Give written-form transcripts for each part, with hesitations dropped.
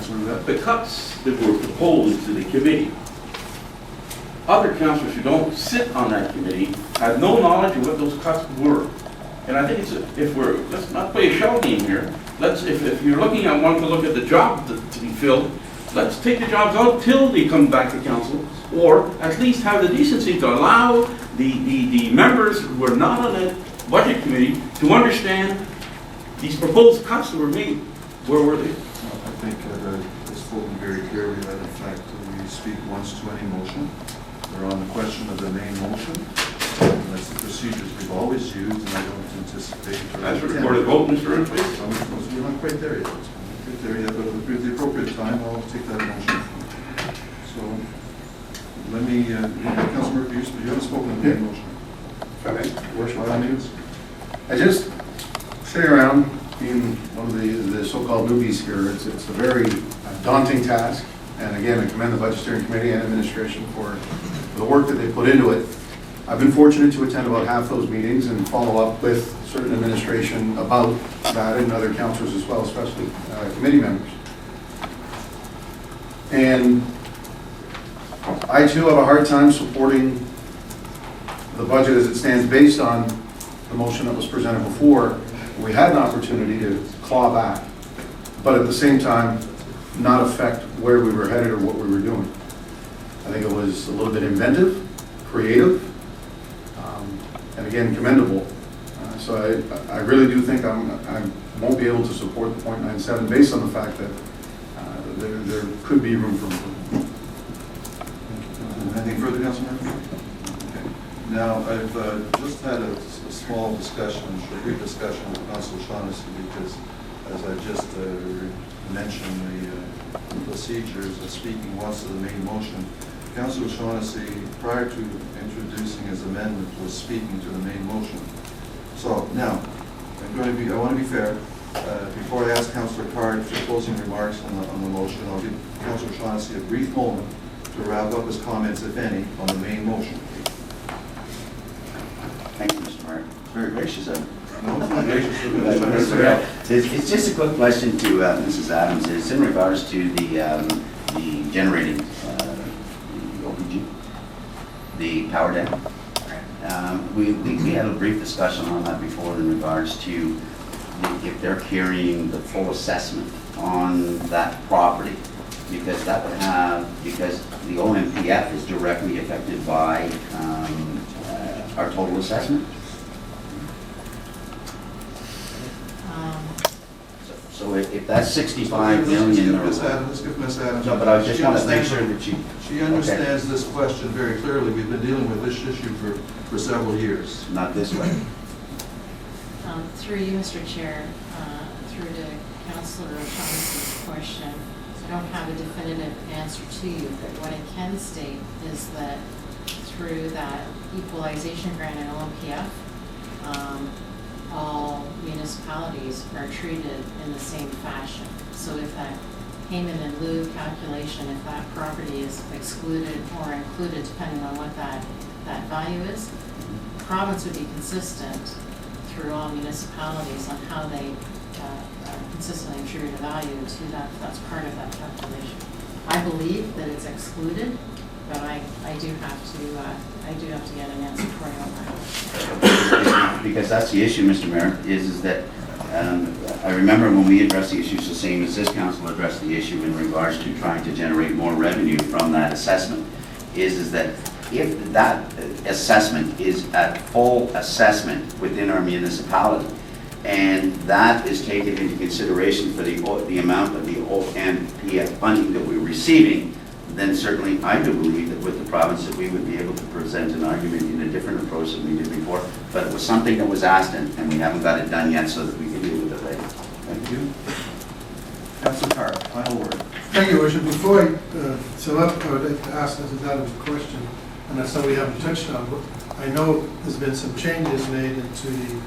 Councillor Rivette. The cuts that were proposed to the committee, other councillors who don't sit on that committee have no knowledge of what those cuts were. And I think let's not play a shell game here. If you're looking at wanting to look at the job to be filled, let's take the jobs out till they come back to council, or at least have the decency to allow the members who are not on that budget committee to understand these proposed cuts that were made. Where were they? I think it's spoken very clearly that in fact we speak once to any motion. We're on the question of the main motion. And that's the procedures we've always used, and I don't anticipate. As a recorded vote, Mr. Ernst, please. We're not quite there yet. But at the appropriate time, I'll take that motion. So let me, Councilor Murphy, you haven't spoken on the main motion. Okay. Worship, by all means. I just sitting around being one of the so-called newbies here. It's a very daunting task, and again, I commend the Budget Steering Committee and administration for the work that they put into it. I've been fortunate to attend about half those meetings and follow up with certain administration about that and other councillors as well, especially committee members. And I too have a hard time supporting the budget as it stands based on the motion that was presented before. We had an opportunity to claw back, but at the same time, not affect where we were headed or what we were doing. I think it was a little bit inventive, creative, and again, commendable. So I really do think I won't be able to support the 0.97 based on the fact that there could be room for improvement. Anything further, Councilor Murphy? Okay. Now, I've just had a small discussion, a brief discussion with Councilor Shaughnessy, because as I just mentioned, the procedures of speaking once to the main motion, Councilor Shaughnessy, prior to introducing his amendment, was speaking to the main motion. So now, I want to be fair. Before I ask Councilor Card for closing remarks on the motion, I'll give Councilor Shaughnessy a brief moment to wrap up his comments, if any, on the main motion. Thank you, Mr. Mayor. Very gracious of you. No, it's not gracious. It's just a quick question to Mrs. Adams. It's in regards to the generating, the OPG, the power dam. We had a brief discussion on that before in regards to if they're carrying the full assessment on that property, because that would have, because the OMPF is directly affected by our total assessment. So if that's 65 million, Let's give Ms. Adams. No, but I just want to make sure that she understands this question very clearly. We've been dealing with this issue for several years. Not this way. Through you, Mr. Chair, through to Councillor Shaughnessy's question, I don't have a definitive answer to you, but what I can state is that through that equalization grant and OMPF, all municipalities are treated in the same fashion. So if that payment in lieu calculation, if that property is excluded or included, depending on what that value is, the province would be consistent through all municipalities on how they consistently attribute a value to that. That's part of that calculation. I believe that it's excluded, but I do have to get an answer for you on that. Because that's the issue, Mr. Mayor, is that I remember when we addressed the issues the same as this council addressed the issue in regards to trying to generate more revenue from that assessment, is that if that assessment is at full assessment within our municipality, and that is taken into consideration for the amount of the OMPF funding that we're receiving, then certainly I do believe that with the province that we would be able to present an argument in a different approach than we did before. But it was something that was asked, and we haven't got it done yet so that we can deal with it later. Thank you. Councilor Carr, final word. Thank you, Worship. Before I sum up, I would like to ask Mrs. Adams a question, and that's something we haven't touched on. But I know there's been some changes made into the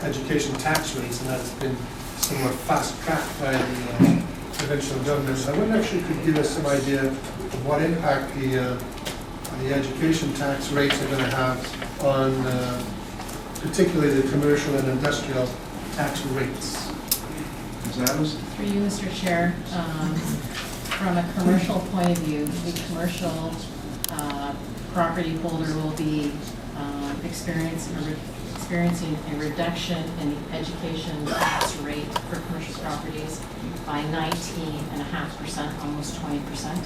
education tax rates, and that's been somewhat fast-tracked by the provincial government. I wonder if you could give us some idea of what impact the education tax rates are going to have on particularly the commercial and industrial tax rates. Ms. Adams? Through you, Mr. Chair, from a commercial point of view, the commercial property holder will be experiencing a reduction in the education tax rate for commercial properties by 19.5%, almost 20%.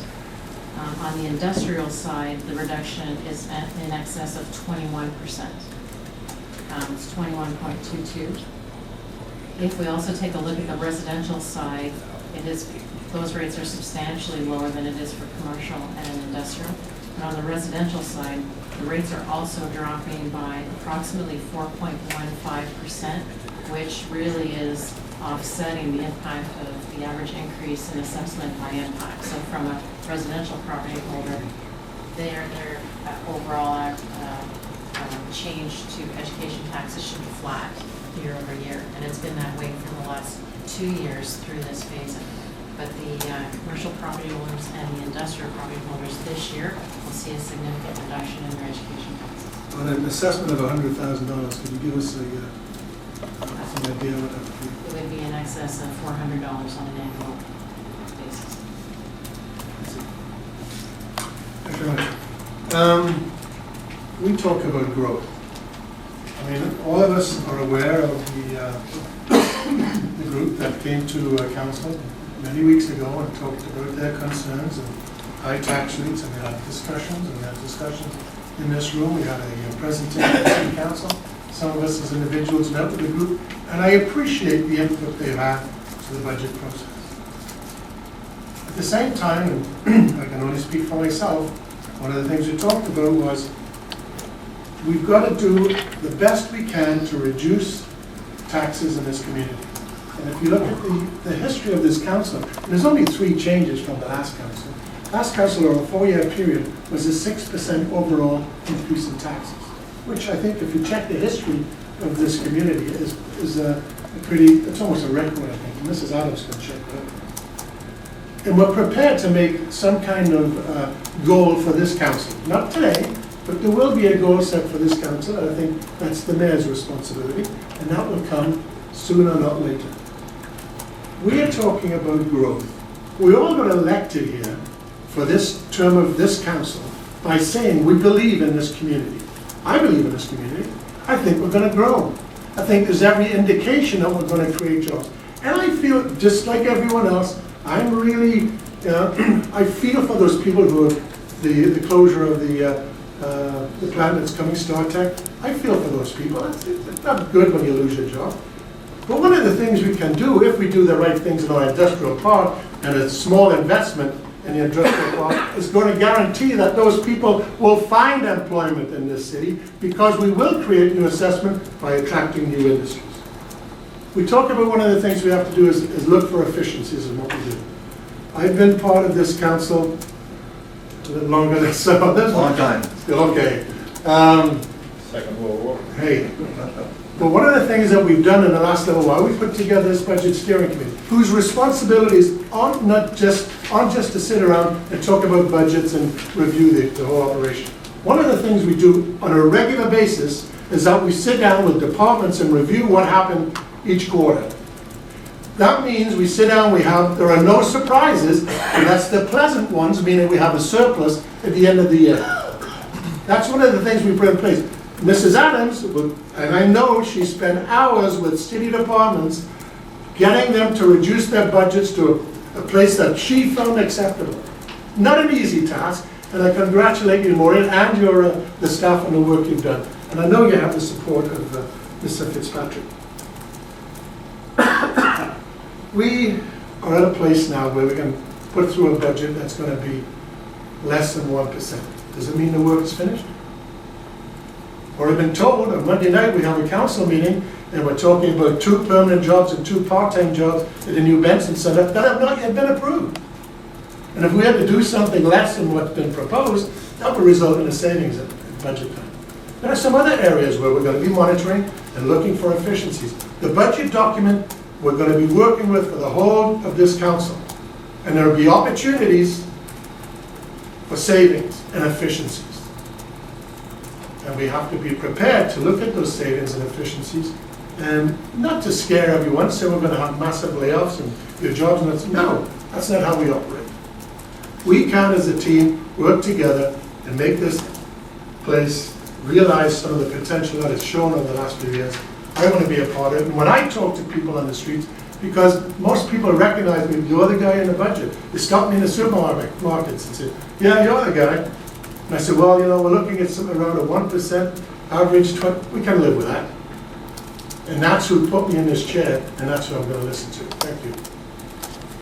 On the industrial side, the reduction is in excess of 21%. It's 21.22. If we also take a look at the residential side, those rates are substantially lower than it is for commercial and industrial. And on the residential side, the rates are also dropping by approximately 4.15%, which really is offsetting the impact of the average increase in assessment by impact. So from a residential property holder, their overall change to education taxes should be flat year over year. And it's been that way for the last 2 years through this phase. But the commercial property owners and the industrial property holders this year will see a significant reduction in their education taxes. On an assessment of $100,000, could you give us an idea what that would be? It would be in excess of $400 on an annual basis. We talk about growth. I mean, all of us are aware of the group that came to council many weeks ago and talked about their concerns and high tax rates, and we had discussions, in this room. We had a presentation in council. Some of us as individuals met with the group, and I appreciate the input they've had to the budget process. At the same time, and I can only speak for myself, one of the things we talked about was we've got to do the best we can to reduce taxes in this community. And if you look at the history of this council, there's only 3 changes from the last council. Last council, over a 4-year period, was a 6% overall increase in taxes, which I think, if you check the history of this community, is a pretty, it's almost a record, I think. And Mrs. Adams can check that. And we're prepared to make some kind of goal for this council. Not today, but there will be a goal set for this council, and I think that's the mayor's responsibility, and that will come sooner, not later. We are talking about growth. We all got elected here for this term of this council by saying we believe in this community. I believe in this community. I think we're going to grow. I think there's every indication that we're going to create jobs. And I feel, just like everyone else, I'm really, I feel for those people who are the closure of the plant that's coming, StarTech. I feel for those people. It's not good when you lose your job. But one of the things we can do, if we do the right things in our industrial park, and a small investment in the industrial park, is going to guarantee that those people will find employment in this city, because we will create new assessment by attracting new industries. We talk about one of the things we have to do is look for efficiencies in what we do. I've been part of this council a little longer than some others. Long time. Okay. Second World War. Hey. But one of the things that we've done in the last little while, we put together this budget steering committee, whose responsibilities aren't just to sit around and talk about budgets and review the whole operation. One of the things we do on a regular basis is that we sit down with departments and review what happened each quarter. That means we sit down, there are no surprises, and that's the pleasant ones, meaning we have a surplus at the end of the year. That's one of the things we put in place. Mrs. Adams, and I know she spent hours with city departments getting them to reduce their budgets to a place that she found acceptable. Not an easy task, and I congratulate you, Maureen, and the staff on the work you've done. And I know you have the support of Mr. Fitzpatrick. We are at a place now where we can put through a budget that's going to be less than 1%. Does it mean the work is finished? Or I've been told on Monday night we have a council meeting and we're talking about 2 permanent jobs and 2 part-time jobs at the new Benson Center that have not yet been approved. And if we had to do something less than what's been proposed, that would result in a savings at budget time. There are some other areas where we're going to be monitoring and looking for efficiencies. The budget document we're going to be working with for the whole of this council. And there will be opportunities for savings and efficiencies. And we have to be prepared to look at those savings and efficiencies, and not to scare everyone, so we're going to have massive layoffs and your job's not, no, that's not how we operate. We can, as a team, work together and make this place realize some of the potential that it's shown over the last few years. I want to be a part of it. And when I talk to people on the streets, because most people recognize me, you're the guy in the budget. They stop me in the supermarkets and say, yeah, you're the guy. And I said, well, you know, we're looking at something around a 1% average, we can live with that. And that's who put me in this chair, and that's who I'm going to listen to. Thank you.